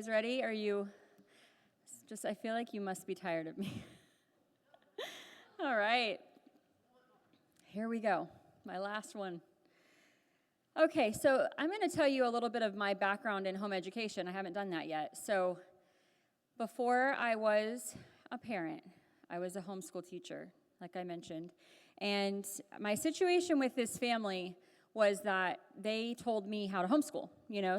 guys ready? Are you I feel like you must be tired of me. All right. Here we go. My last one. Okay, so I'm going to tell you a little bit of my background in home education. I haven't done that yet. So before I was a parent, I was a homeschool teacher, like I mentioned. And my situation with this family was that they told me how to homeschool,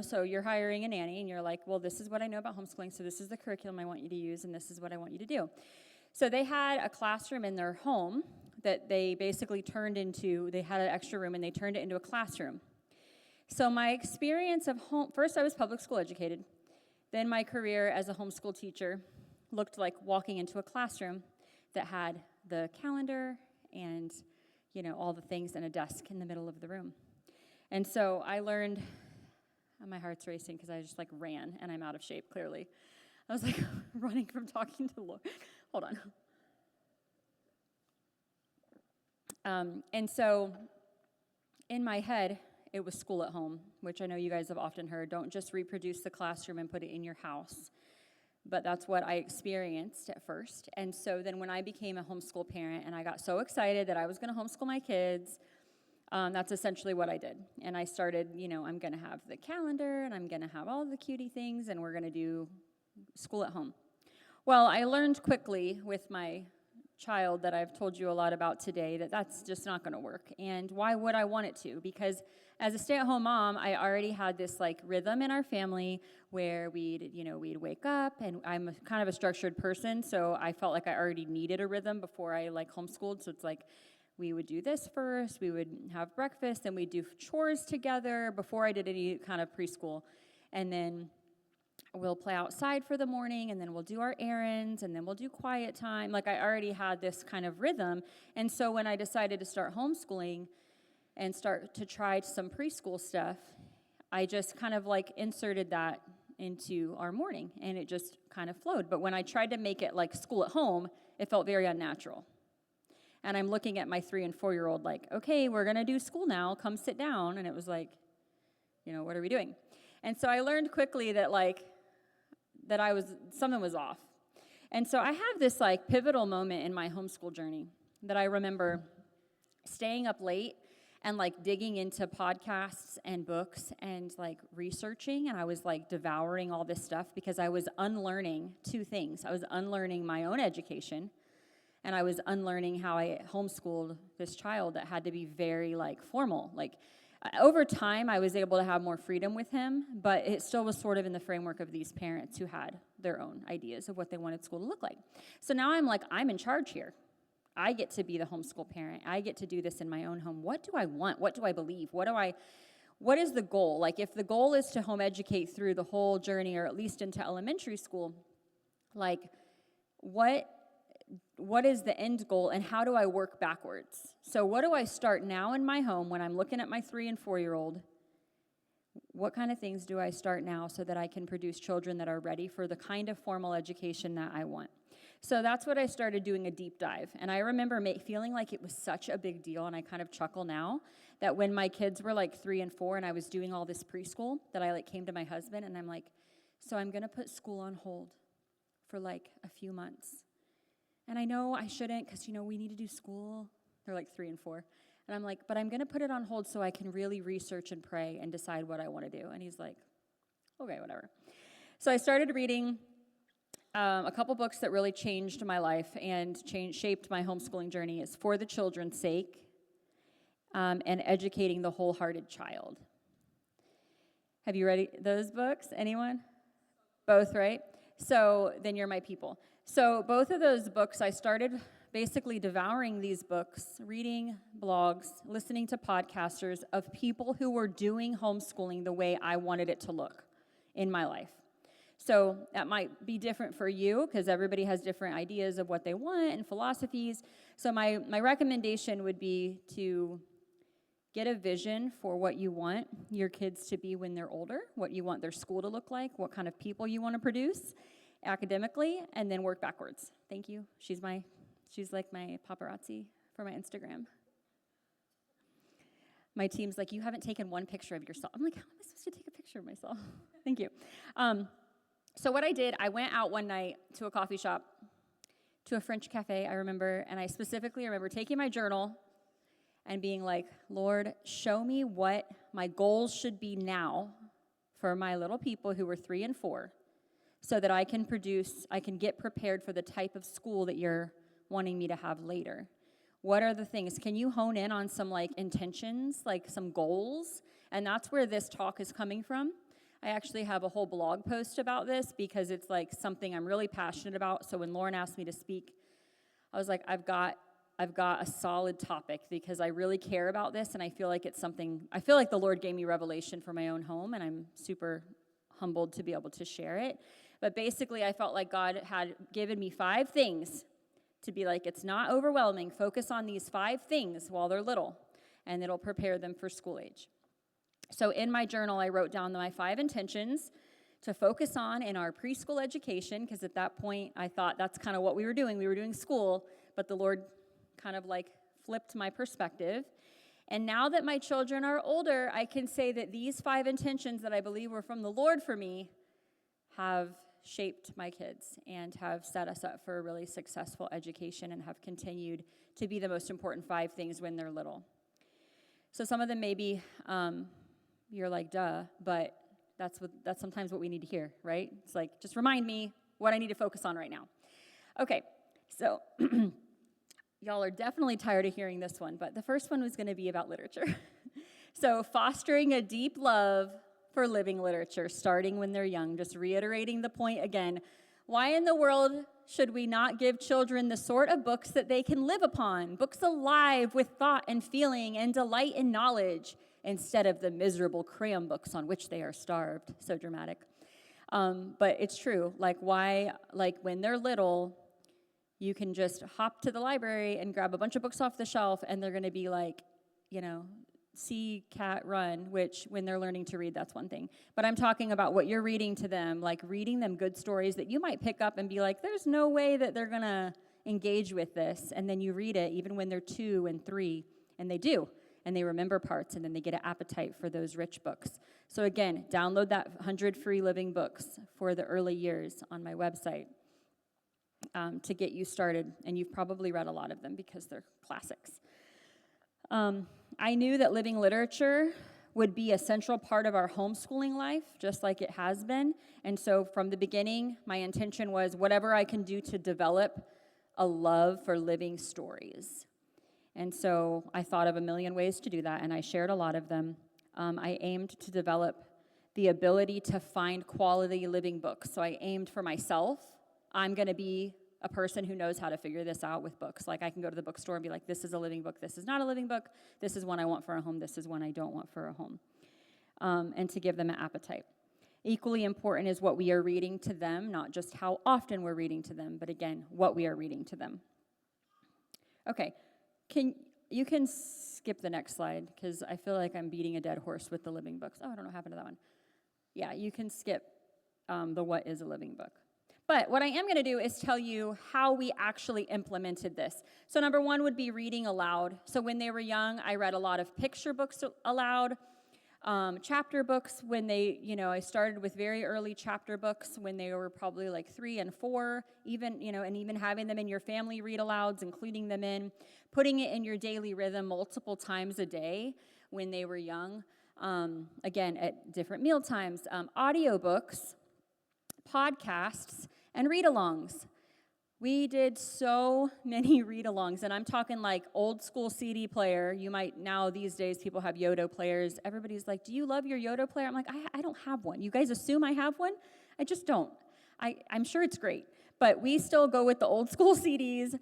so you're hiring a nanny and you're like, well, this is what I know about homeschooling, so this is the curriculum I want you to use and this is what I want you to do. So they had a classroom in their home that they basically they had an extra room and they turned it into a classroom. So my experience of first I was public school educated, then my career as a homeschool teacher looked like walking into a classroom that had the calendar and all the things and a desk in the middle of the room. And so I learned, my heart's racing because I just ran and I'm out of shape, clearly. I was running from talking to the Lord. Hold on. And so in my head, it was school at home, which I know you guys have often heard. Don't just reproduce the classroom and put it in your house. But that's what I experienced at first. And so then when I became a homeschool parent and I got so excited that I was going to homeschool my kids, that's essentially what I did. And I started, I'm going to have the calendar and I'm going to have all the cutie things and we're going to do school at home. Well, I learned quickly with my child that I've told you a lot about today that that's just not going to work. And why would I want it to? Because as a stay-at-home mom, I already had this rhythm in our family where we'd wake up, and I'm kind of a structured person, so I felt like I already needed a rhythm before I homeschooled. So it's we would do this first, we would have breakfast, and we'd do chores together before I did any kind of preschool, and then we'll play outside for the morning, and then we'll do our errands, and then we'll do quiet time. I already had this kind of rhythm, and so when I decided to start homeschooling and start to try some preschool stuff, I just kind of inserted that into our morning, and it just kind of flowed. But when I tried to make it like school at home, it felt very unnatural. And I'm looking at my 3 and 4-year-old okay, we're going to do school now, come sit down. And it was what are we doing? And so I learned quickly that something was off. And so I have this pivotal moment in my homeschool journey that I remember staying up late and digging into podcasts and books and researching, and I was devouring all this stuff because I was unlearning 2 things. I was unlearning my own education, and I was unlearning how I homeschooled this child that had to be very formal. Over time, I was able to have more freedom with him, but it still was sort of in the framework of these parents who had their own ideas of what they wanted school to look like. So now I'm in charge here. I get to be the homeschool parent. I get to do this in my own home. What do I want? What do I believe? What is the goal? If the goal is to home educate through the whole journey, or at least into elementary school, what is the end goal, and how do I work backwards? So what do I start now in my home when I'm looking at my 3 and 4-year-old? What kind of things do I start now so that I can produce children that are ready for the kind of formal education that I want? So that's what I started doing, a deep dive. And I remember feeling like it was such a big deal, and I kind of chuckle now, that when my kids were 3 and 4 and I was doing all this preschool, that I came to my husband and I'm so I'm going to put school on hold for a few months. And I know I shouldn't because, we need to do school. They're 3 and 4. And I'm but I'm going to put it on hold so I can really research and pray and decide what I want to do. And he's okay, whatever. So I started reading a couple books that really changed my life and shaped my homeschooling journey. Is For the Children's Sake and Educating the Wholehearted Child. Have you read those books? Anyone? Both, right? So then you're my people. So both of those books, I started basically devouring these books, reading blogs, listening to podcasters of people who were doing homeschooling the way I wanted it to look in my life. So that might be different for you because everybody has different ideas of what they want and philosophies. So my recommendation would be to get a vision for what you want your kids to be when they're older, what you want their school to look like, what kind of people you want to produce academically, and then work backwards. Thank you. She's like my paparazzi for my Instagram. My team's you haven't taken one picture of yourself. I'm how am I supposed to take a picture of myself? Thank you. So what I did, I went out one night to a coffee shop, to a French cafe, I remember, and I specifically remember taking my journal and being like, Lord, show me what my goals should be now for my little people who were 3 and 4, so that I can get prepared for the type of school that you're wanting me to have later. What are the things? Can you hone in on some like intentions, like some goals? And that's where this talk is coming from. I actually have a whole blog post about this because it's like something I'm really passionate about. So when Lauren asked me to speak, I was like, I've got a solid topic because I really care about this, and I feel like the Lord gave me revelation for my own home, and I'm super humbled to be able to share it. But basically, I felt like God had given me 5 things to be like, it's not overwhelming. Focus on these 5 things while they're little, and it'll prepare them for school age. So in my journal, I wrote down my 5 intentions to focus on in our preschool education, because at that point, I thought that's kind of what we were doing. We were doing school, but the Lord kind of like flipped my perspective. And now that my children are older, I can say that these 5 intentions that I believe were from the Lord for me have shaped my kids and have set us up for a really successful education and have continued to be the most important 5 things when they're little. So some of them maybe you're like, duh, but that's sometimes what we need to hear, right? It's like, just remind me what I need to focus on right now. Okay, so y'all are definitely tired of hearing this one, but the first one was going to be about literature. So fostering a deep love for living literature, starting when they're young, just reiterating the point again. Why in the world should we not give children the sort of books that they can live upon, books alive with thought and feeling and delight in knowledge, instead of the miserable crayon books on which they are starved? So dramatic. But it's true. Like, why, like when they're little, you can just hop to the library and grab a bunch of books off the shelf, and they're going to be like, see cat run, which when they're learning to read, that's one thing. But I'm talking about what you're reading to them, like reading them good stories that you might pick up and be like, there's no way that they're going to engage with this. And then you read it even when they're 2 and 3, and they do. And they remember parts, and then they get an appetite for those rich books. So again, download that 100 free living books for the early years on my website to get you started. And you've probably read a lot of them because they're classics. I knew that living literature would be a central part of our homeschooling life, just like it has been. And so from the beginning, my intention was whatever I can do to develop a love for living stories. And so I thought of a million ways to do that, and I shared a lot of them. I aimed to develop the ability to find quality living books. So I aimed for myself. I'm going to be a person who knows how to figure this out with books. Like, I can go to the bookstore and be like, this is a living book, this is not a living book, this is one I want for a home, this is one I don't want for a home, and to give them an appetite. Equally important is what we are reading to them, not just how often we're reading to them, but again, what we are reading to them. Okay, you can skip the next slide, because I feel like I'm beating a dead horse with the living books. Oh, I don't know what happened to that one. Yeah, you can skip the what is a living book. But what I am going to do is tell you how we actually implemented this. So number 1 would be reading aloud. So when they were young, I read a lot of picture books aloud, chapter books when I started with very early chapter books when they were probably like 3 and 4, and even having them in your family read alouds, including them in, putting it in your daily rhythm multiple times a day when they were young, again, at different meal times, audiobooks, podcasts, and read-alongs. We did so many read-alongs, and I'm talking like old school CD player. You might now, these days, people have Yodo players. Everybody's like, do you love your Yodo player? I'm like, I don't have one. You guys assume I have one? I just don't. I'm sure it's great, but we still go with the old school CDs.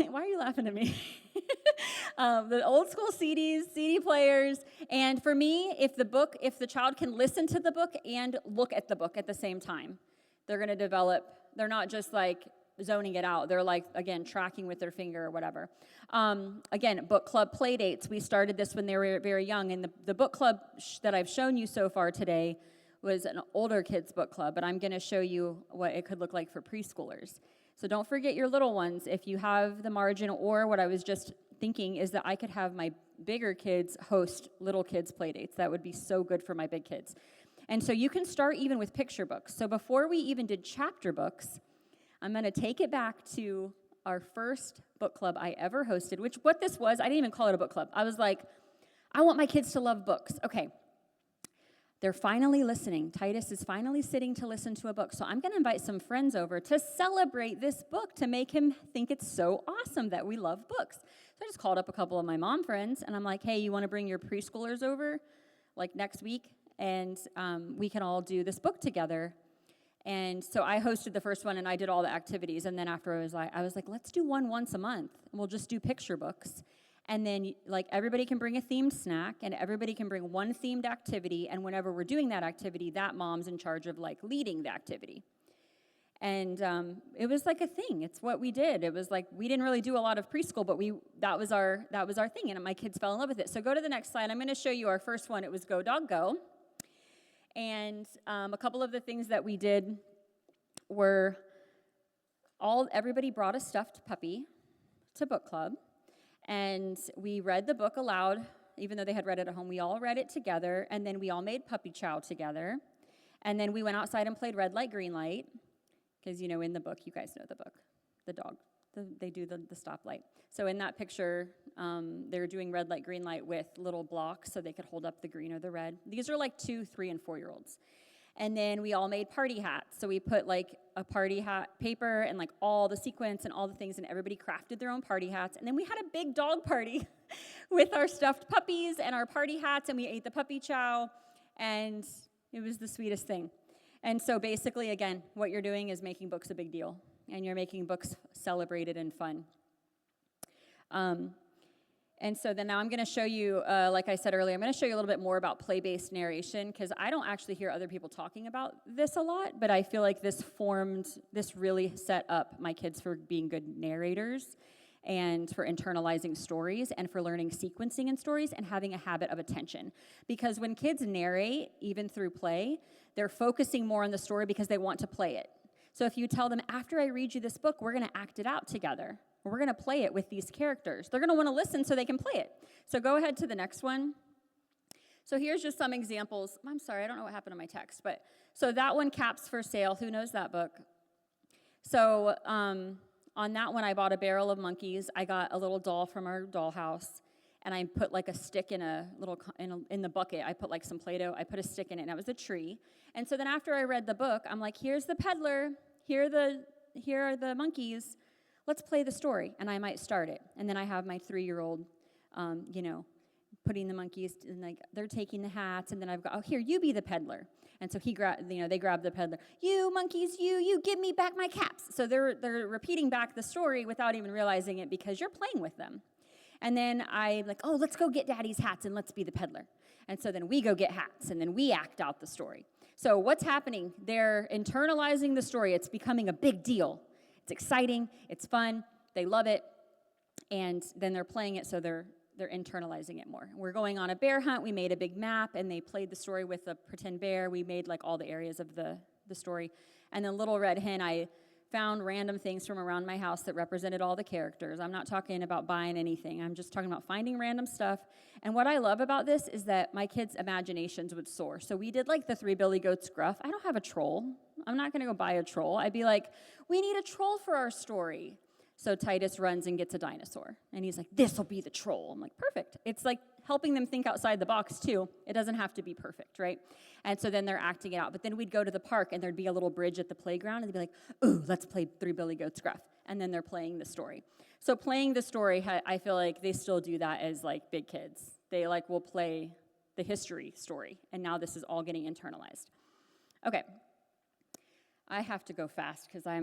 Why are you laughing at me? The old school CDs, CD players, and for me, if the child can listen to the book and look at the book at the same time, they're going to develop. They're not just like zoning it out. They're like, again, tracking with their finger or whatever. Again, book club play dates. We started this when they were very young, and the book club that I've shown you so far today was an older kids book club, but I'm going to show you what it could look like for preschoolers. So don't forget your little ones if you have the margin, or what I was just thinking is that I could have my bigger kids host little kids play dates. That would be so good for my big kids. And so you can start even with picture books. So before we even did chapter books, I'm going to take it back to our first book club I ever hosted, which what this was, I didn't even call it a book club. I was like, I want my kids to love books. Okay, they're finally listening. Titus is finally sitting to listen to a book. So I'm going to invite some friends over to celebrate this book, to make him think it's so awesome that we love books. So I just called up a couple of my mom friends, and I'm like, hey, you want to bring your preschoolers over, like next week? And we can all do this book together. And so I hosted the first one, and I did all the activities. And then after I was like, let's do one once a month. And we'll just do picture books. And then, like, everybody can bring a themed snack, and everybody can bring one themed activity, and whenever we're doing that activity, that mom's in charge of, like, leading the activity. And it was like a thing. It's what we did. It was like, we didn't really do a lot of preschool, but that was our thing, and my kids fell in love with it. So go to the next slide. I'm going to show you our first one. It was Go Dog Go. And a couple of the things that we did were everybody brought a stuffed puppy to book club. And we read the book aloud, even though they had read it at home. We all read it together, and then we all made puppy chow together. And then we went outside and played red light, green light, because, you know, in the book, you guys know the book, the dog, they do the stoplight. So in that picture, they're doing red light, green light with little blocks so they could hold up the green or the red. These are like 2, 3, and 4-year-olds. And then we all made party hats. So we put like a party hat paper and like all the sequins and all the things, and everybody crafted their own party hats. And then we had a big dog party with our stuffed puppies and our party hats, and we ate the puppy chow, and it was the sweetest thing. And so basically, again, what you're doing is making books a big deal, and you're making books celebrated and fun. And so then now I'm going to show you, like I said earlier, I'm going to show you a little bit more about play-based narration, because I don't actually hear other people talking about this a lot, but I feel like this really set up my kids for being good narrators, and for internalizing stories, and for learning sequencing in stories, and having a habit of attention. Because when kids narrate, even through play, they're focusing more on the story because they want to play it. So if you tell them, after I read you this book, we're going to act it out together. We're going to play it with these characters. They're going to want to listen so they can play it. So go ahead to the next one. So here's just some examples. I'm sorry, I don't know what happened to my text. But so that one, Caps for Sale. Who knows that book? So on that one, I bought a barrel of monkeys. I got a little doll from our dollhouse, and I put like a stick in in the bucket. I put like some Play-Doh. I put a stick in it, and it was a tree. And so then after I read the book, I'm like, here's the peddler. Here are the monkeys. Let's play the story, and I might start it. And then I have my 3-year-old, putting the monkeys, and like they're taking the hats, and then I've got, oh, here, you be the peddler. And so they grab the peddler. You monkeys, you give me back my caps. So they're repeating back the story without even realizing it, because you're playing with them. And then I'm like, oh, let's go get Daddy's hats, and let's be the peddler. And so then we go get hats, and then we act out the story. So what's happening? They're internalizing the story. It's becoming a big deal. It's exciting, it's fun, they love it, and then they're playing it, so they're internalizing it more. We're going on a bear hunt. We made a big map, and they played the story with a pretend bear. We made like all the areas of the story. And then Little Red Hen, I found random things from around my house that represented all the characters. I'm not talking about buying anything. I'm just talking about finding random stuff. And what I love about this is that my kids' imaginations would soar. So we did like the 3 Billy Goats gruff. I don't have a troll. I'm not going to go buy a troll. I'd be like, we need a troll for our story. So Titus runs and gets a dinosaur. And he's like, this will be the troll. I'm like, perfect. It's like helping them think outside the box, too. It doesn't have to be perfect, right? And so then they're acting it out. But then we'd go to the park, and there'd be a little bridge at the playground, and they'd be like, ooh, let's play 3 Billy Goats gruff. And then they're playing the story. So playing the story, I feel like they still do that as, like, big kids. They, like, will play the history story. And now this is all getting internalized. Okay. I have to go fast because I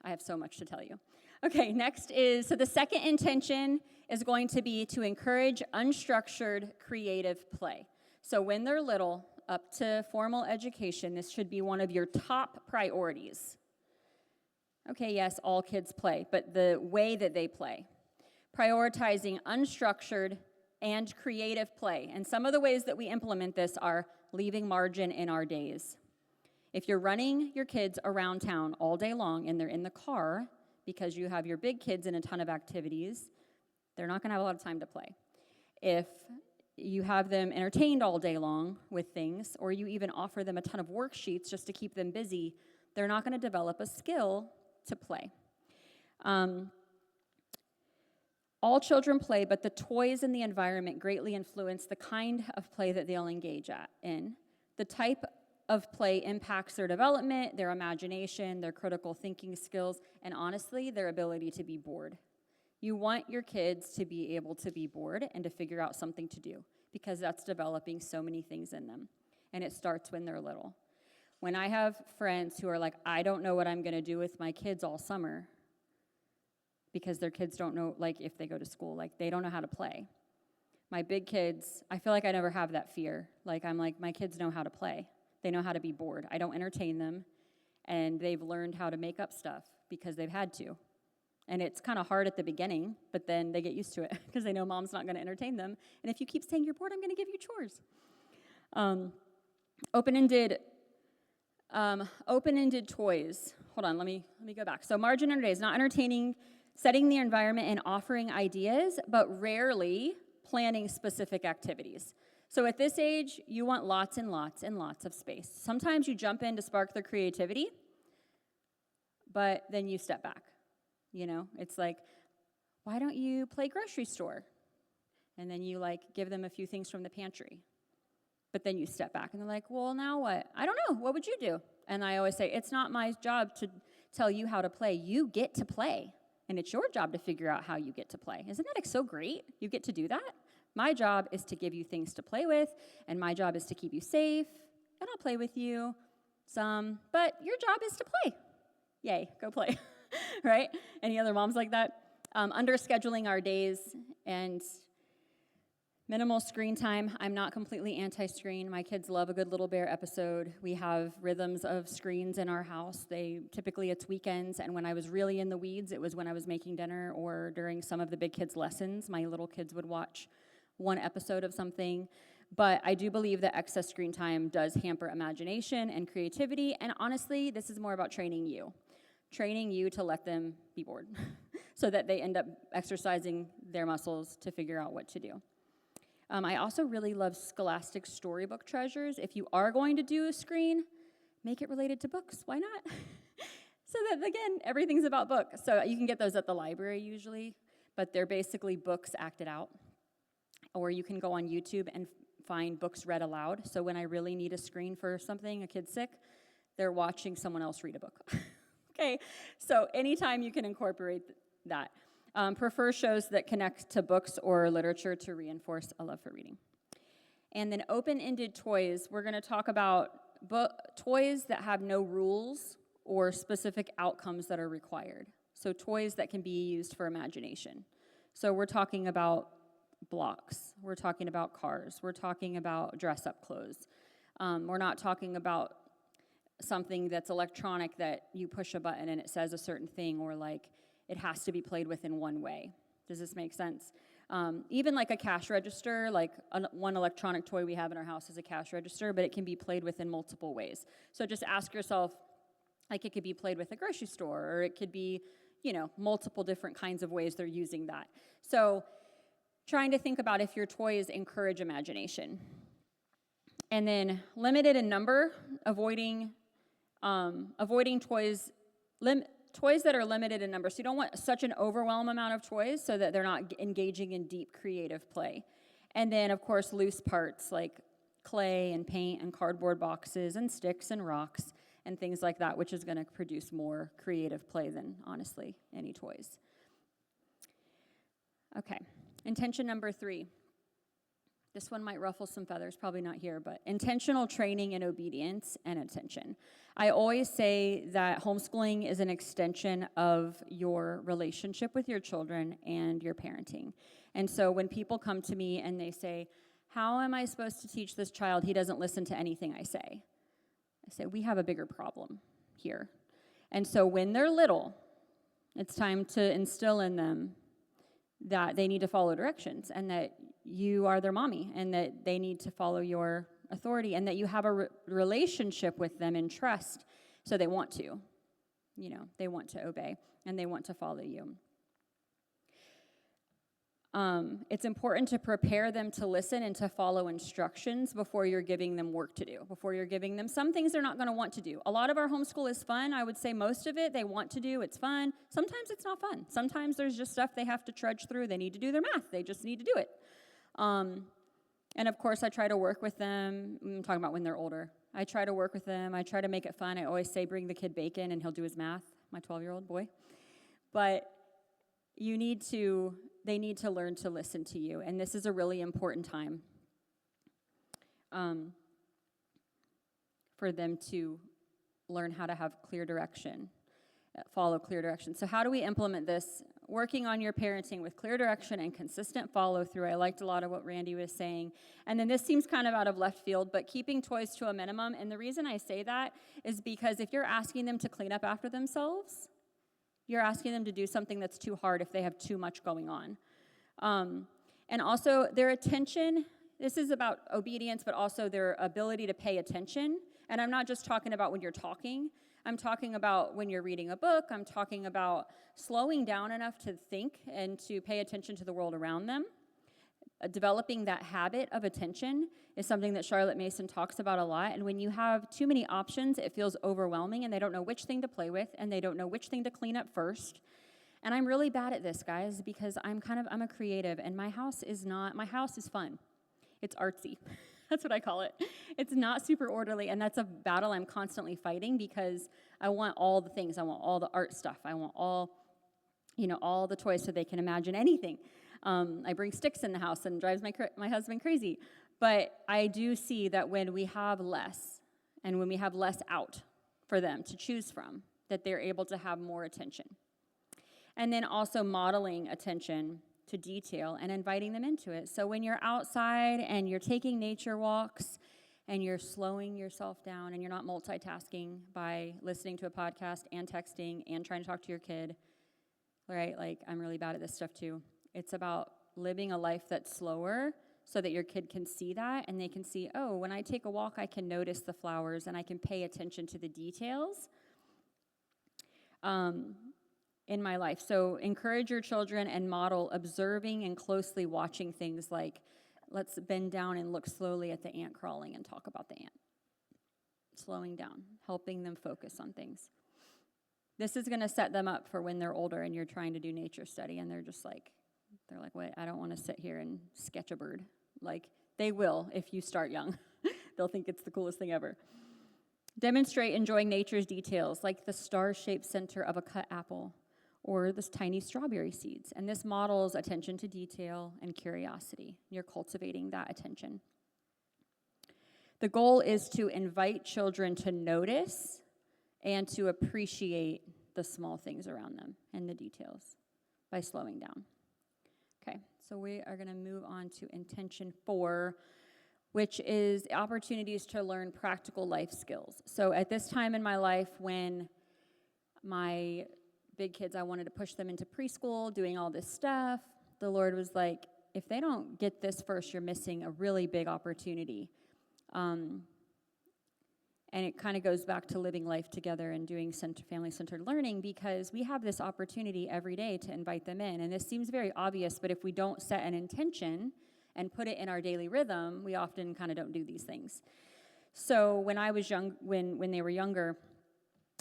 have so much to tell you. Okay, next is, so the second intention is going to be to encourage unstructured creative play. So when they're little, up to formal education, this should be one of your top priorities. Okay, yes, all kids play, but the way that they play. Prioritizing unstructured and creative play. And some of the ways that we implement this are leaving margin in our days. If you're running your kids around town all day long and they're in the car because you have your big kids in a ton of activities, they're not going to have a lot of time to play. If you have them entertained all day long with things, or you even offer them a ton of worksheets just to keep them busy, they're not going to develop a skill to play. All children play, but the toys and the environment greatly influence the kind of play that they'll engage in. The type of play impacts their development, their imagination, their critical thinking skills, and honestly, their ability to be bored. You want your kids to be able to be bored and to figure out something to do, because that's developing so many things in them. And it starts when they're little. When I have friends who are like, I don't know what I'm going to do with my kids all summer, because their kids don't know, like, if they go to school, like, they don't know how to play. My big kids, I feel like I never have that fear. Like, I'm like, my kids know how to play. They know how to be bored. I don't entertain them, and they've learned how to make up stuff because they've had to. And it's kind of hard at the beginning, but then they get used to it because they know mom's not going to entertain them. And if you keep saying you're bored, I'm going to give you chores. Open-ended toys. Hold on, let me go back. So margin under day is not entertaining, setting the environment and offering ideas, but rarely planning specific activities. So at this age, you want lots and lots and lots of space. Sometimes you jump in to spark their creativity, but then you step back. You know, it's like, why don't you play grocery store? And then you, like, give them a few things from the pantry. But then you step back, and they're like, well, now what? I don't know. What would you do? And I always say, it's not my job to tell you how to play. You get to play, and it's your job to figure out how you get to play. Isn't that so great? You get to do that? My job is to give you things to play with, and my job is to keep you safe, and I'll play with you some, but your job is to play. Yay, go play, right? Any other moms like that? Under scheduling our days and minimal screen time. I'm not completely anti-screen. My kids love a good Little Bear episode. We have rhythms of screens in our house. Typically it's weekends, and when I was really in the weeds, it was when I was making dinner or during some of the big kids' lessons. My little kids would watch one episode of something. But I do believe that excess screen time does hamper imagination and creativity, and honestly, this is more about training you to let them be bored so that they end up exercising their muscles to figure out what to do. I also really love Scholastic Storybook Treasures. If you are going to do a screen, make it related to books. Why not? So that, again, everything's about books. So you can get those at the library usually, but they're basically books acted out. Or you can go on YouTube and find books read aloud. So when I really need a screen for something, a kid's sick, they're watching someone else read a book. Okay, so anytime you can incorporate that. Prefer shows that connect to books or literature to reinforce a love for reading. And then open-ended toys, we're going to talk about toys that have no rules or specific outcomes that are required. So toys that can be used for imagination. So we're talking about blocks. We're talking about cars. We're talking about dress-up clothes. We're not talking about something that's electronic that you push a button and it says a certain thing, or like it has to be played with in one way. Does this make sense? Even like a cash register, like one electronic toy we have in our house is a cash register, but it can be played with in multiple ways. So just ask yourself, like, it could be played with a grocery store, or it could be, multiple different kinds of ways they're using that. So trying to think about if your toys encourage imagination. And then limited in number, avoiding toys that are limited in number. So you don't want such an overwhelming amount of toys so that they're not engaging in deep creative play. And then, of course, loose parts like clay and paint and cardboard boxes and sticks and rocks and things like that, which is going to produce more creative play than, honestly, any toys. Okay, intention number 3. This one might ruffle some feathers, probably not here, but intentional training and obedience and attention. I always say that homeschooling is an extension of your relationship with your children and your parenting. And so when people come to me and they say, how am I supposed to teach this child? He doesn't listen to anything I say. I say, we have a bigger problem here. And so when they're little, it's time to instill in them that they need to follow directions and that you are their mommy and that they need to follow your authority and that you have a relationship with them in trust, so they want to. They want to obey and they want to follow you. It's important to prepare them to listen and to follow instructions before you're giving them work to do, before you're giving them some things they're not going to want to do. A lot of our homeschool is fun. I would say most of it they want to do. It's fun. Sometimes it's not fun. Sometimes there's just stuff they have to trudge through. They need to do their math. They just need to do it. And of course, I try to work with them. I'm talking about when they're older. I try to work with them. I try to make it fun. I always say, bring the kid bacon, and he'll do his math, my 12-year-old boy. But they need to learn to listen to you, and this is a really important time for them to learn how to have clear direction, follow clear direction. So how do we implement this? Working on your parenting with clear direction and consistent follow-through. I liked a lot of what Randy was saying. And then this seems kind of out of left field, but keeping toys to a minimum. And the reason I say that is because if you're asking them to clean up after themselves, you're asking them to do something that's too hard if they have too much going on. And also their attention, this is about obedience, but also their ability to pay attention. And I'm not just talking about when you're talking. I'm talking about when you're reading a book. I'm talking about slowing down enough to think and to pay attention to the world around them. Developing that habit of attention is something that Charlotte Mason talks about a lot. And when you have too many options, it feels overwhelming, and they don't know which thing to play with, and they don't know which thing to clean up first. And I'm really bad at this, guys, because I'm a creative, and my house is fun. It's artsy. That's what I call it. It's not super orderly, and that's a battle I'm constantly fighting because I want all the things. I want all the art stuff. I want all the toys so they can imagine anything. I bring sticks in the house and drives my husband crazy. But I do see that when we have less, and when we have less out for them to choose from, that they're able to have more attention. And then also modeling attention to detail and inviting them into it. So when you're outside and you're taking nature walks and you're slowing yourself down and you're not multitasking by listening to a podcast and texting and trying to talk to your kid, right? Like, I'm really bad at this stuff too. It's about living a life that's slower so that your kid can see that and they can see, oh, when I take a walk, I can notice the flowers and I can pay attention to the details in my life. So encourage your children and model observing and closely watching things like, let's bend down and look slowly at the ant crawling and talk about the ant. Slowing down, helping them focus on things. This is going to set them up for when they're older and you're trying to do nature study and they're like, wait, I don't want to sit here and sketch a bird. Like, they will if you start young. They'll think it's the coolest thing ever. Demonstrate enjoying nature's details, like the star-shaped center of a cut apple or this tiny strawberry seeds. And this models attention to detail and curiosity. You're cultivating that attention. The goal is to invite children to notice and to appreciate the small things around them and the details by slowing down. Okay, so we are going to move on to intention 4, which is opportunities to learn practical life skills. So at this time in my life, when my big kids, I wanted to push them into preschool, doing all this stuff, the Lord was like, if they don't get this first, you're missing a really big opportunity. And it kind of goes back to living life together and doing family-centered learning, because we have this opportunity every day to invite them in. And this seems very obvious, but if we don't set an intention and put it in our daily rhythm, we often kind of don't do these things. So when I was young, when they were younger,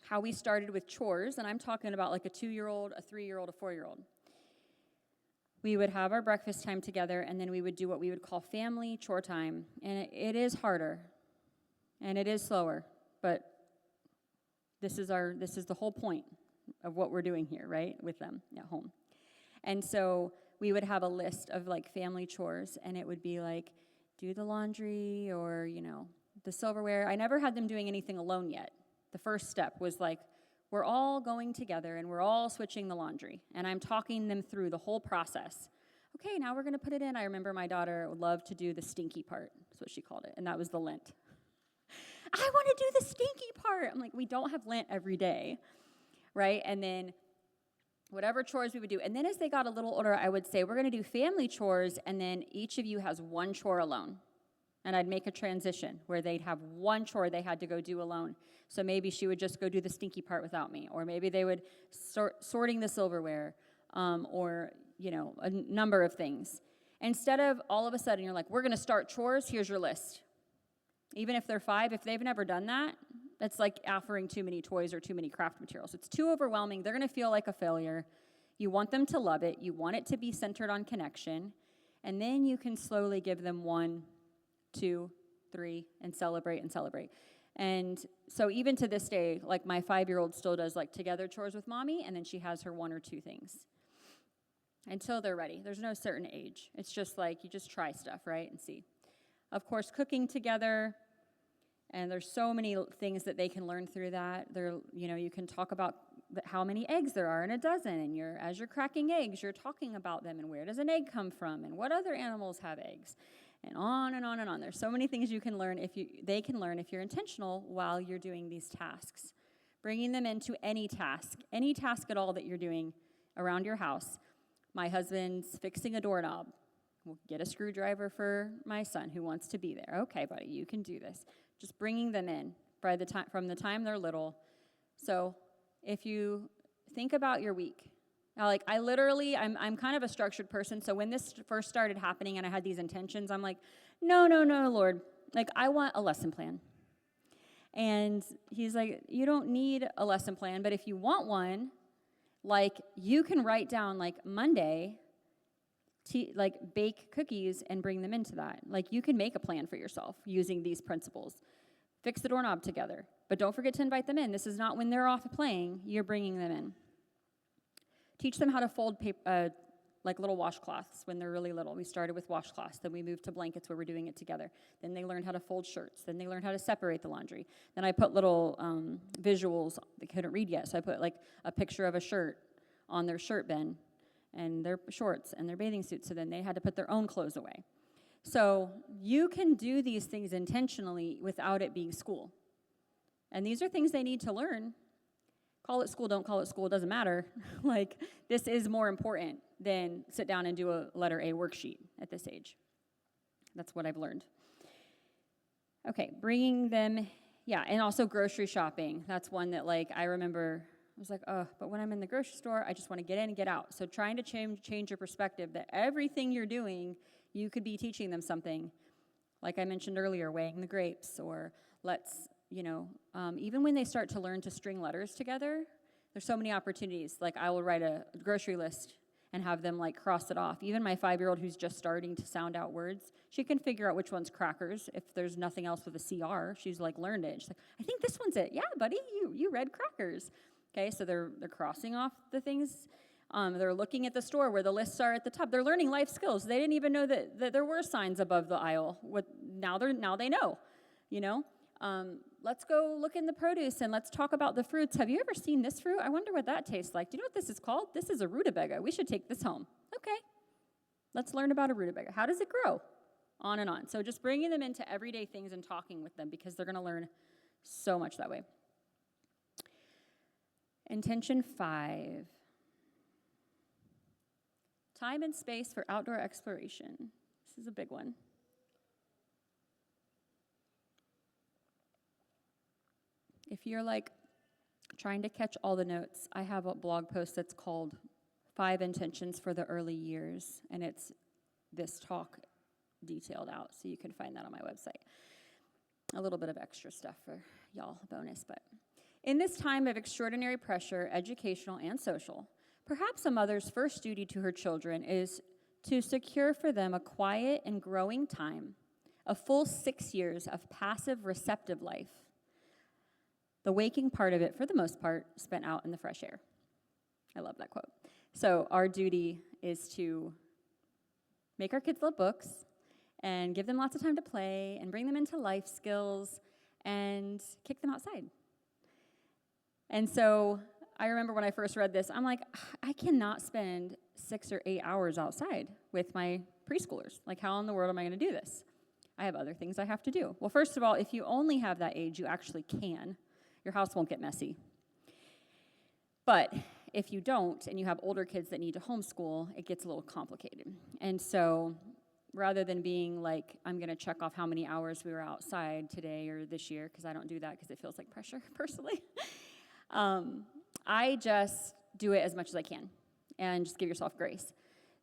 how we started with chores, and I'm talking about like a 2-year-old, a 3-year-old, a 4-year-old. We would have our breakfast time together, and then we would do what we would call family chore time. And it is harder, and it is slower, but this is the whole point of what we're doing here, right, with them at home. And so we would have a list of like family chores, and it would be like, do the laundry or, the silverware. I never had them doing anything alone yet. The first step was like, we're all going together and we're all switching the laundry. And I'm talking them through the whole process. Okay, now we're going to put it in. I remember my daughter loved to do the stinky part. That's what she called it. And that was the lint. I want to do the stinky part. I'm like, we don't have lint every day, right? And then whatever chores we would do. And then as they got a little older, I would say, we're going to do family chores, and then each of you has one chore alone. And I'd make a transition where they'd have one chore they had to go do alone. So maybe she would just go do the stinky part without me. Or maybe they would sorting the silverware. Or, a number of things. Instead of all of a sudden you're like, we're going to start chores, here's your list. Even if they're 5, if they've never done that, it's like offering too many toys or too many craft materials. It's too overwhelming. They're going to feel like a failure. You want them to love it. You want it to be centered on connection. And then you can slowly give them 1, 2, 3, and celebrate and celebrate. And so even to this day, like my 5-year-old still does like together chores with mommy, and then she has her 1 or 2 things until they're ready. There's no certain age. It's just like you just try stuff, right, and see. Of course, cooking together, and there's so many things that they can learn through that. You can talk about how many eggs there are in a dozen, and as you're cracking eggs, you're talking about them, and where does an egg come from, and what other animals have eggs, and on and on and on. There's so many things you can learn they can learn if you're intentional while you're doing these tasks. Bringing them into any task at all that you're doing around your house. My husband's fixing a doorknob. We'll get a screwdriver for my son who wants to be there. Okay, buddy, you can do this. Just bringing them in from the time they're little. So if you think about your week, like I'm kind of a structured person. So when this first started happening and I had these intentions, I'm like, no, Lord. Like, I want a lesson plan. And he's like, you don't need a lesson plan, but if you want one, like, you can write down, like, Monday, bake cookies and bring them into that. Like, you can make a plan for yourself using these principles. Fix the doorknob together, but don't forget to invite them in. This is not when they're off playing, you're bringing them in. Teach them how to fold paper, like little washcloths when they're really little. We started with washcloths, then we moved to blankets where we're doing it together. Then they learned how to fold shirts. Then they learned how to separate the laundry. Then I put little visuals. They couldn't read yet, so I put like a picture of a shirt on their shirt bin and their shorts and their bathing suits, so then they had to put their own clothes away. So you can do these things intentionally without it being school. And these are things they need to learn. Call it school, don't call it school, it doesn't matter. Like, this is more important than sit down and do a letter A worksheet at this age. That's what I've learned. Okay, bringing them, and also grocery shopping. That's one that, like, I remember, I was like, but when I'm in the grocery store, I just want to get in and get out. So trying to change your perspective that everything you're doing, you could be teaching them something. Like I mentioned earlier, weighing the grapes, or even when they start to learn to string letters together, there's so many opportunities. Like, I will write a grocery list and have them, like, cross it off. Even my 5-year-old who's just starting to sound out words, she can figure out which one's crackers. If there's nothing else with a CR, she's, like, learned it. She's like, I think this one's it. Yeah, buddy, you read crackers. Okay, so they're crossing off the things. They're looking at the store where the lists are at the top. They're learning life skills. They didn't even know that there were signs above the aisle. Now they know, Let's go look in the produce and let's talk about the fruits. Have you ever seen this fruit? I wonder what that tastes like. Do you know what this is called? This is a rutabaga. We should take this home. Okay, let's learn about a rutabaga. How does it grow? On and on. So just bringing them into everyday things and talking with them, because they're going to learn so much that way. Intention 5. Time and space for outdoor exploration. This is a big one. If you're like trying to catch all the notes, I have a blog post that's called 5 Intentions for the Early Years, and it's this talk detailed out, so you can find that on my website. A little bit of extra stuff for y'all, bonus, but in this time of extraordinary pressure, educational and social, perhaps a mother's first duty to her children is to secure for them a quiet and growing time, a full 6 years of passive, receptive life. The waking part of it, for the most part, spent out in the fresh air. I love that quote. So our duty is to make our kids love books and give them lots of time to play and bring them into life skills and kick them outside. And so I remember when I first read this, I'm like, I cannot spend 6 or 8 hours outside with my preschoolers. Like, how in the world am I going to do this? I have other things I have to do. Well, first of all, if you only have that age, you actually can. Your house won't get messy. But if you don't, and you have older kids that need to homeschool, it gets a little complicated. And so rather than being like, I'm going to check off how many hours we were outside today or this year, because I don't do that because it feels like pressure personally, I just do it as much as I can and just give yourself grace.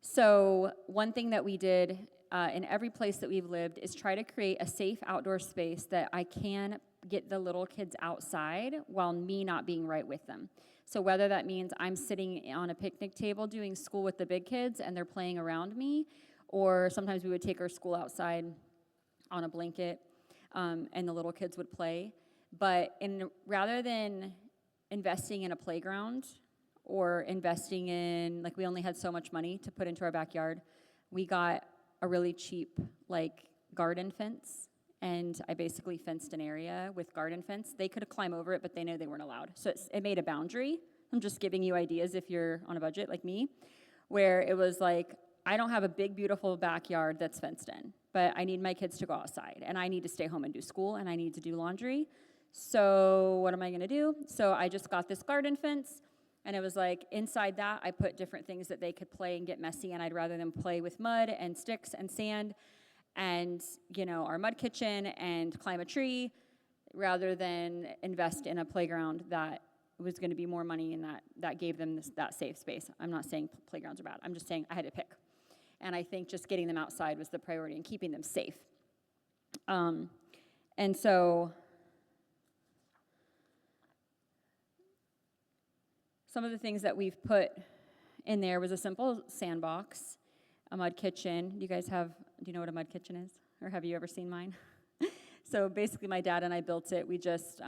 So one thing that we did in every place that we've lived is try to create a safe outdoor space that I can get the little kids outside while me not being right with them. So whether that means I'm sitting on a picnic table doing school with the big kids and they're playing around me, or sometimes we would take our school outside on a blanket and the little kids would play. But rather than investing in a playground or investing in, like, we only had so much money to put into our backyard, we got a really cheap, like, garden fence. And I basically fenced an area with garden fence. They could climb over it, but they know they weren't allowed. So it made a boundary. I'm just giving you ideas if you're on a budget like me, where it was like, I don't have a big, beautiful backyard that's fenced in, but I need my kids to go outside, and I need to stay home and do school, and I need to do laundry. So what am I going to do? So I just got this garden fence, and it was like, inside that, I put different things that they could play and get messy, and I'd rather them play with mud and sticks and sand and, our mud kitchen and climb a tree, rather than invest in a playground that was going to be more money and that gave them that safe space. I'm not saying playgrounds are bad. I'm just saying I had to pick. And I think just getting them outside was the priority and keeping them safe. And so some of the things that we've put in there was a simple sandbox, a mud kitchen. Do you know what a mud kitchen is? Or have you ever seen mine? So basically my dad and I built it. We just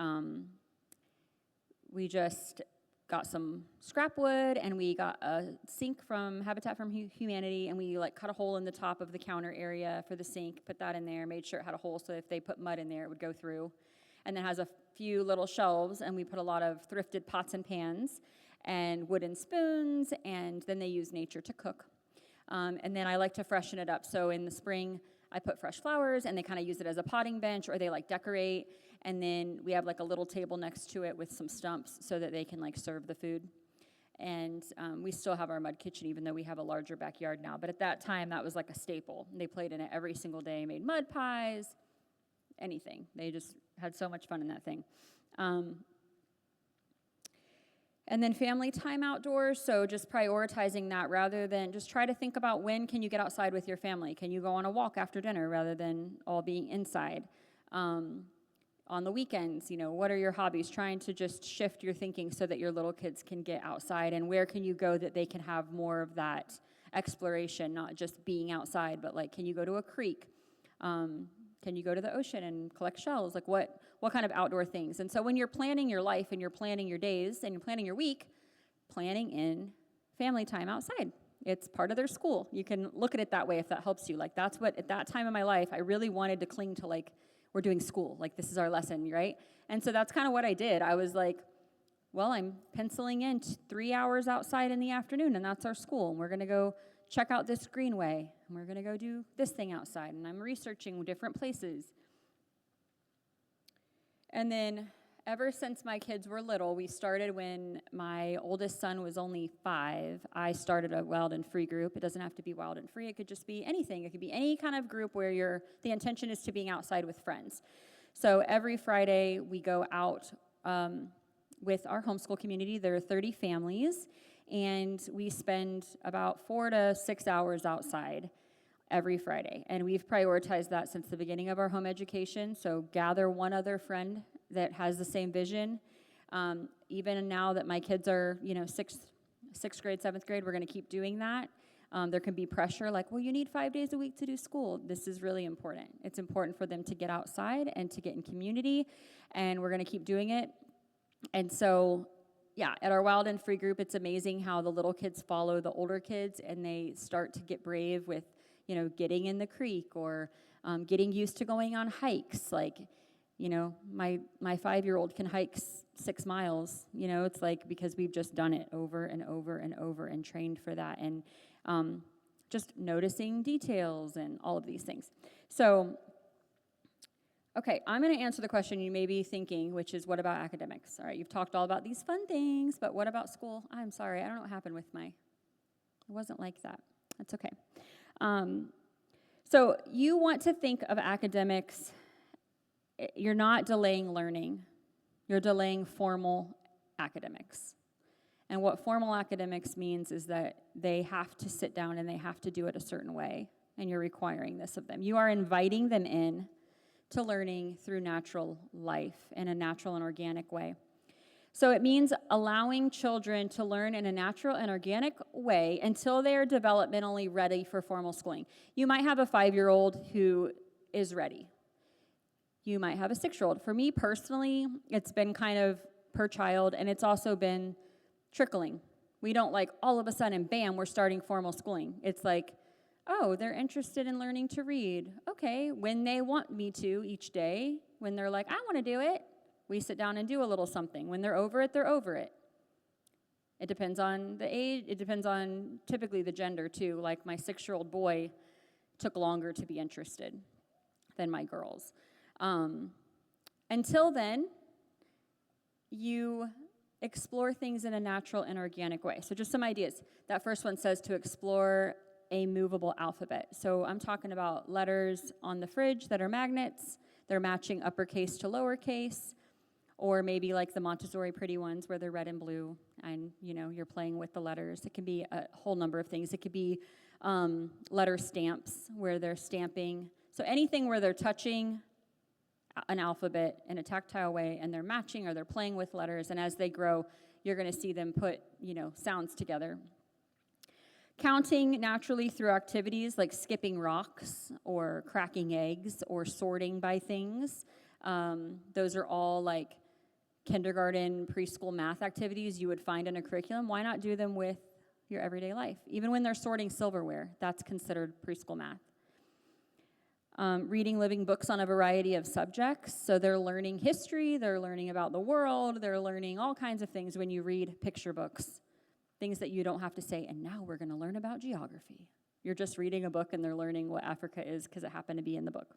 got some scrap wood, and we got a sink from Habitat for Humanity, and we cut a hole in the top of the counter area for the sink, put that in there, made sure it had a hole so if they put mud in there, it would go through. And then it has a few little shelves, and we put a lot of thrifted pots and pans and wooden spoons, and then they use nature to cook. And then I like to freshen it up. So in the spring, I put fresh flowers, and they kind of use it as a potting bench, or they decorate. And then we have a little table next to it with some stumps so that they can serve the food. And we still have our mud kitchen, even though we have a larger backyard now. But at that time, that was a staple. They played in it every single day, made mud pies, anything. They just had so much fun in that thing. And then family time outdoors, so just prioritizing that rather than just try to think about when can you get outside with your family. Can you go on a walk after dinner rather than all being inside? On the weekends, what are your hobbies? Trying to just shift your thinking so that your little kids can get outside, and where can you go that they can have more of that exploration, not just being outside, but can you go to a creek? Can you go to the ocean and collect shells? What kind of outdoor things? And so when you're planning your life and you're planning your days and you're planning your week, planning in family time outside. It's part of their school. You can look at it that way if that helps you. That's what, at that time in my life, I really wanted to cling to, we're doing school. This is our lesson, right? And so that's kind of what I did. I was well, I'm penciling in 3 hours outside in the afternoon, and that's our school. And we're going to go check out this greenway, and we're going to go do this thing outside. And I'm researching different places. And then ever since my kids were little, we started when my oldest son was only 5. I started a wild and free group. It doesn't have to be wild and free. It could just be anything. It could be any kind of group where the intention is to being outside with friends. So every Friday we go out with our homeschool community. There are 30 families, and we spend about 4 to 6 hours outside every Friday. And we've prioritized that since the beginning of our home education. So gather one other friend that has the same vision. Even now that my kids are, sixth grade, 7th grade, we're going to keep doing that. There can be pressure well, you need 5 days a week to do school. This is really important. It's important for them to get outside and to get in community, and we're going to keep doing it. And so, yeah, at our Wild and Free group, it's amazing how the little kids follow the older kids, and they start to get brave with getting in the creek or getting used to going on hikes. My 5-year-old can hike 6 miles. It's because we've just done it over and over and over and trained for that, and just noticing details and all of these things. So, okay, I'm going to answer the question you may be thinking, which is, what about academics? All right, you've talked all about these fun things, but what about school? I'm sorry, I don't know what happened with it wasn't like that. That's okay. So you want to think of academics, you're not delaying learning, you're delaying formal academics. And what formal academics means is that they have to sit down and they have to do it a certain way, and you're requiring this of them. You are inviting them in to learning through natural life in a natural and organic way. So it means allowing children to learn in a natural and organic way until they are developmentally ready for formal schooling. You might have a 5-year-old who is ready. You might have a 6-year-old. For me personally, it's been kind of per child, and it's also been trickling. We don't like all of a sudden, bam, we're starting formal schooling. It's like, oh, they're interested in learning to read. Okay, when they want me to each day, when they're like, I want to do it, we sit down and do a little something. When they're over it, they're over it. It depends on the age. It depends on typically the gender, too. Like my 6-year-old boy took longer to be interested than my girls. Until then, you explore things in a natural and organic way. So just some ideas. That first one says to explore a movable alphabet. So I'm talking about letters on the fridge that are magnets. They're matching uppercase to lowercase, or maybe like the Montessori pretty ones where they're red and blue, and you're playing with the letters. It can be a whole number of things. It could be letter stamps where they're stamping. So anything where they're touching an alphabet in a tactile way and they're matching or they're playing with letters, and as they grow, you're going to see them put, sounds together. Counting naturally through activities like skipping rocks or cracking eggs or sorting by things. Those are all like kindergarten, preschool math activities you would find in a curriculum. Why not do them with your everyday life? Even when they're sorting silverware, that's considered preschool math. Reading living books on a variety of subjects. So they're learning history, they're learning about the world, they're learning all kinds of things when you read picture books. Things that you don't have to say, and now we're going to learn about geography. You're just reading a book and they're learning what Africa is because it happened to be in the book.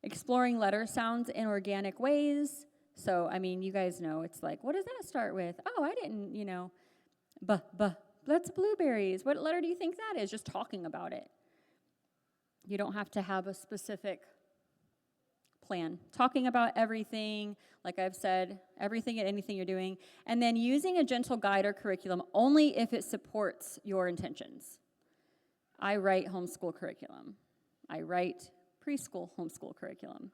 Exploring letter sounds in organic ways. So, you guys know, it's like, what does that start with? Oh, I didn't, that's blueberries. What letter do you think that is? Just talking about it. You don't have to have a specific plan. Talking about everything, like I've said, everything and anything you're doing, and then using a gentle guide or curriculum only if it supports your intentions. I write homeschool curriculum. I write preschool homeschool curriculum.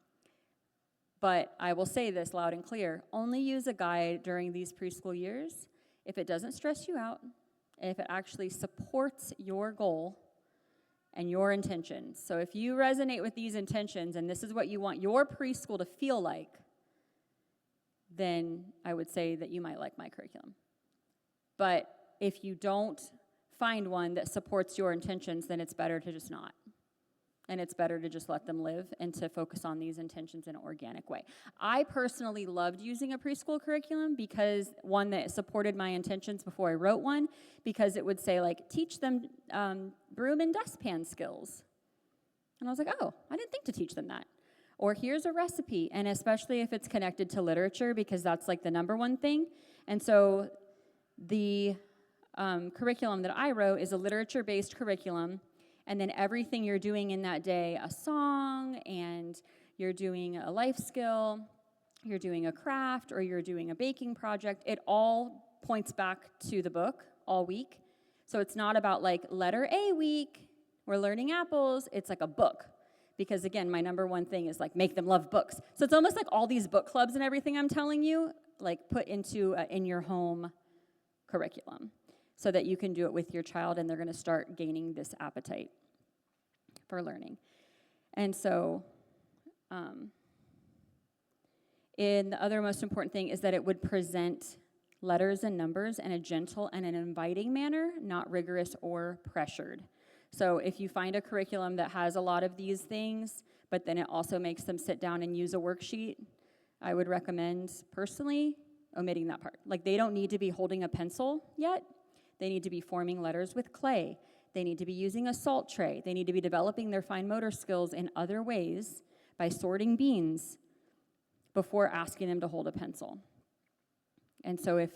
But I will say this loud and clear, only use a guide during these preschool years if it doesn't stress you out, if it actually supports your goal and your intentions. So if you resonate with these intentions and this is what you want your preschool to feel like, then I would say that you might like my curriculum. But if you don't find one that supports your intentions, then it's better to just not. And it's better to just let them live and to focus on these intentions in an organic way. I personally loved using a preschool curriculum because, one, that supported my intentions before I wrote one, because it would say, like, teach them broom and dustpan skills. And I was like, oh, I didn't think to teach them that. Or here's a recipe, and especially if it's connected to literature, because that's, like, the number one thing. And so the curriculum that I wrote is a literature-based curriculum. And then everything you're doing in that day, a song, and you're doing a life skill, you're doing a craft, or you're doing a baking project, it all points back to the book all week. So it's not about like letter A week, we're learning apples, it's like a book. Because again, my number one thing is like make them love books. So it's almost like all these book clubs and everything I'm telling you, like put into in your home curriculum, so that you can do it with your child and they're going to start gaining this appetite for learning. And so, and the other most important thing is that it would present letters and numbers in a gentle and an inviting manner, not rigorous or pressured. So if you find a curriculum that has a lot of these things, but then it also makes them sit down and use a worksheet, I would recommend personally omitting that part. Like they don't need to be holding a pencil yet. They need to be forming letters with clay. They need to be using a salt tray. They need to be developing their fine motor skills in other ways by sorting beans before asking them to hold a pencil. And so if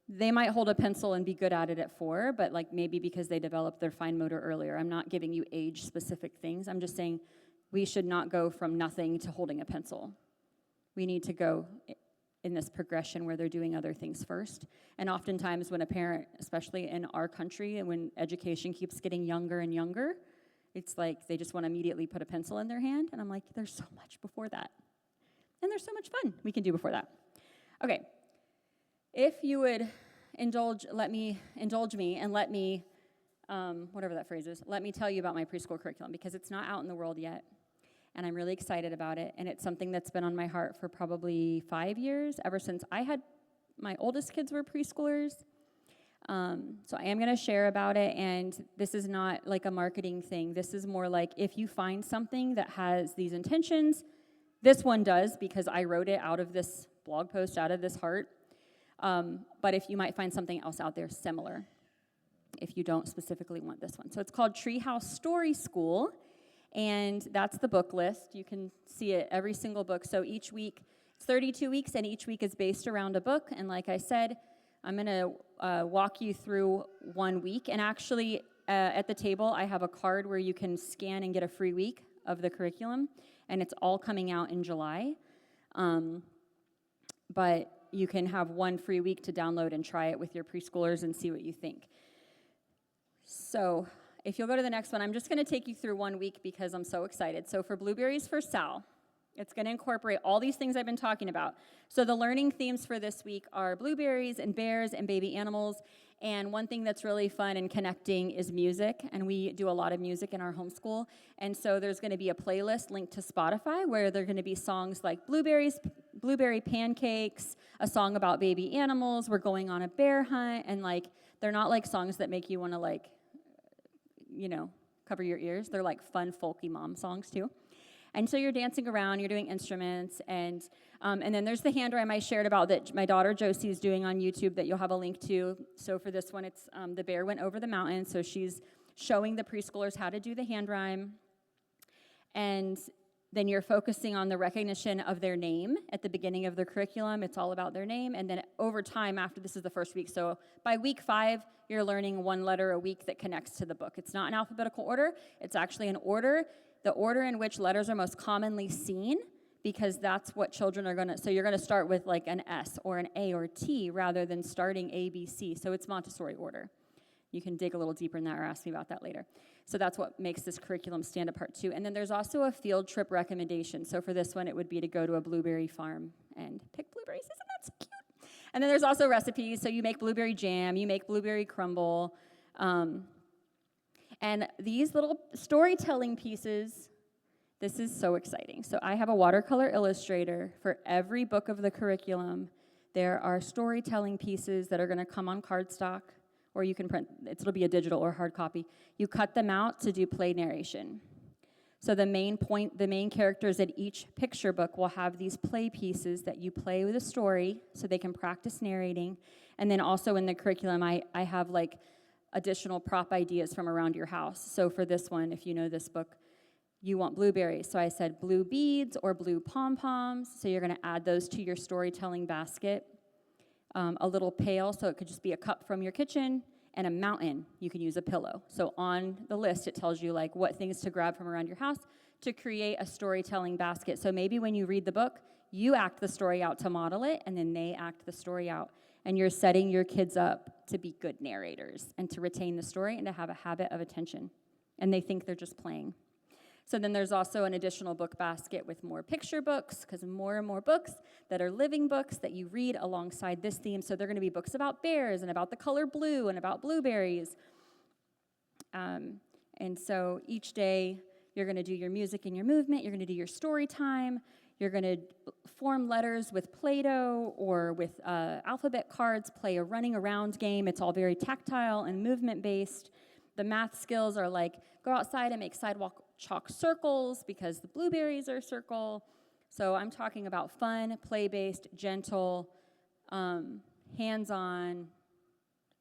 they might hold a pencil and be good at it at 4, but like maybe because they developed their fine motor earlier. I'm not giving you age-specific things. I'm just saying we should not go from nothing to holding a pencil. We need to go in this progression where they're doing other things first. And oftentimes when a parent, especially in our country, and when education keeps getting younger and younger, it's like they just want to immediately put a pencil in their hand. And I'm like, there's so much before that. And there's so much fun we can do before that. Okay, if you would indulge me and let me, whatever that phrase is, let me tell you about my preschool curriculum, because it's not out in the world yet. And I'm really excited about it. And it's something that's been on my heart for probably 5 years, ever since my oldest kids were preschoolers. So I am going to share about it. And this is not like a marketing thing. This is more like if you find something that has these intentions, this one does, because I wrote it out of this blog post, out of this heart. But if you might find something else out there similar, if you don't specifically want this one. So it's called Treehouse Story School. And that's the book list. You can see it, every single book. So each week, it's 32 weeks, and each week is based around a book. And like I said, I'm going to walk you through 1 week. And actually, at the table, I have a card where you can scan and get a free week of the curriculum. And it's all coming out in July. But you can have 1 free week to download and try it with your preschoolers and see what you think. So if you'll go to the next one, I'm just going to take you through 1 week because I'm so excited. So for Blueberries for Sal, it's going to incorporate all these things I've been talking about. So the learning themes for this week are blueberries and bears and baby animals. And one thing that's really fun and connecting is music. And we do a lot of music in our homeschool. And so there's going to be a playlist linked to Spotify where there are going to be songs like blueberry pancakes, a song about baby animals, we're going on a bear hunt. And like, they're not like songs that make you want to like, cover your ears. They're like fun, folky mom songs too. And so you're dancing around, you're doing instruments, and then there's the hand rhyme I shared about that my daughter Josie is doing on YouTube that you'll have a link to. So for this one, it's The Bear Went Over the Mountain. So she's showing the preschoolers how to do the hand rhyme. And then you're focusing on the recognition of their name at the beginning of the curriculum. It's all about their name. And then over time, after this is the first week, so by week 5, you're learning 1 letter a week that connects to the book. It's not in alphabetical order. It's actually an order, the order in which letters are most commonly seen, because that's what children are going to, so you're going to start with like an S or an A or T rather than starting A, B, C. So it's Montessori order. You can dig a little deeper in that or ask me about that later. So that's what makes this curriculum stand apart too. And then there's also a field trip recommendation. So for this one, it would be to go to a blueberry farm and pick blueberries. Isn't that so cute? And then there's also recipes. So you make blueberry jam, you make blueberry crumble. And these little storytelling pieces, this is so exciting. So I have a watercolor illustrator for every book of the curriculum. There are storytelling pieces that are going to come on cardstock, or you can print, it'll be a digital or hard copy. You cut them out to do play narration. So the main characters at each picture book will have these play pieces that you play with a story so they can practice narrating. And then also in the curriculum, I have like additional prop ideas from around your house. So for this one, if you know this book, you want blueberries. So I said blue beads or blue pom-poms. So you're going to add those to your storytelling basket. A little pail, so it could just be a cup from your kitchen, and a mountain. You can use a pillow. So on the list, it tells you like what things to grab from around your house to create a storytelling basket. So maybe when you read the book, you act the story out to model it, and then they act the story out. And you're setting your kids up to be good narrators and to retain the story and to have a habit of attention. And they think they're just playing. So then there's also an additional book basket with more picture books, because more and more books that are living books that you read alongside this theme. So they're going to be books about bears and about the color blue and about blueberries. And so each day you're going to do your music and your movement. You're going to do your story time. You're going to form letters with Play-Doh or with alphabet cards, play a running around game. It's all very tactile and movement-based. The math skills are like go outside and make sidewalk chalk circles because the blueberries are a circle. So I'm talking about fun, play-based, gentle, hands-on,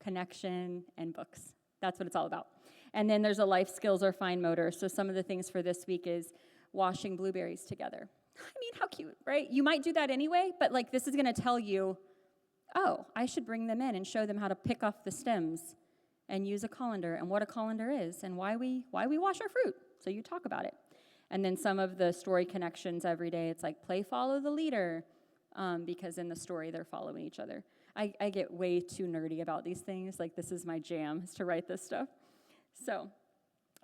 connection, and books. That's what it's all about. And then there's a life skills or fine motor. So some of the things for this week is washing blueberries together. I mean, how cute, right? You might do that anyway, but like this is going to tell you, oh, I should bring them in and show them how to pick off the stems and use a colander and what a colander is and why we wash our fruit. So you talk about it. And then some of the story connections every day, it's like play follow the leader, because in the story they're following each other. I get way too nerdy about these things. Like, this is my jam, is to write this stuff. So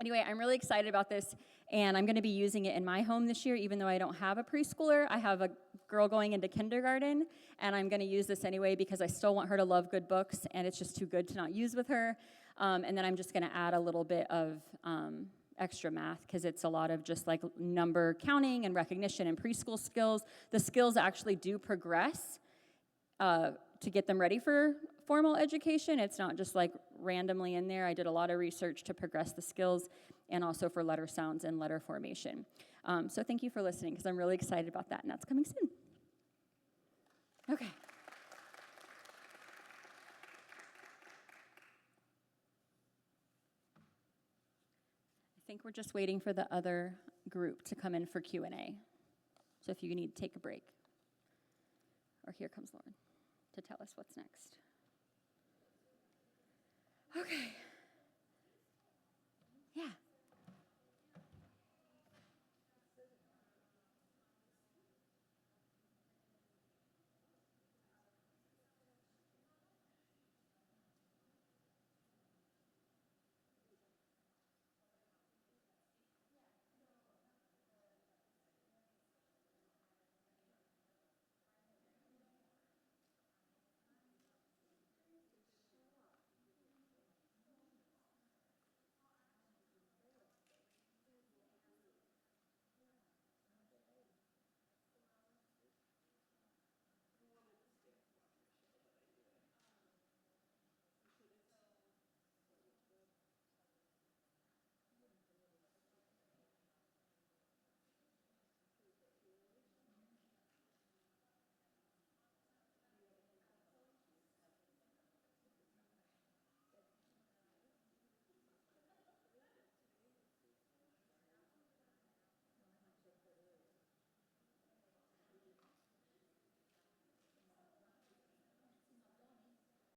anyway, I'm really excited about this, and I'm going to be using it in my home this year, even though I don't have a preschooler. I have a girl going into kindergarten, and I'm going to use this anyway because I still want her to love good books, and it's just too good to not use with her. And then I'm just going to add a little bit of extra math because it's a lot of just like number counting and recognition and preschool skills. The skills actually do progress to get them ready for formal education. It's not just like randomly in there. I did a lot of research to progress the skills and also for letter sounds and letter formation. So thank you for listening because I'm really excited about that, and that's coming soon. Okay. I think we're just waiting for the other group to come in for Q&A. So if you need to take a break. Or here comes Lauren to tell us what's next. Okay.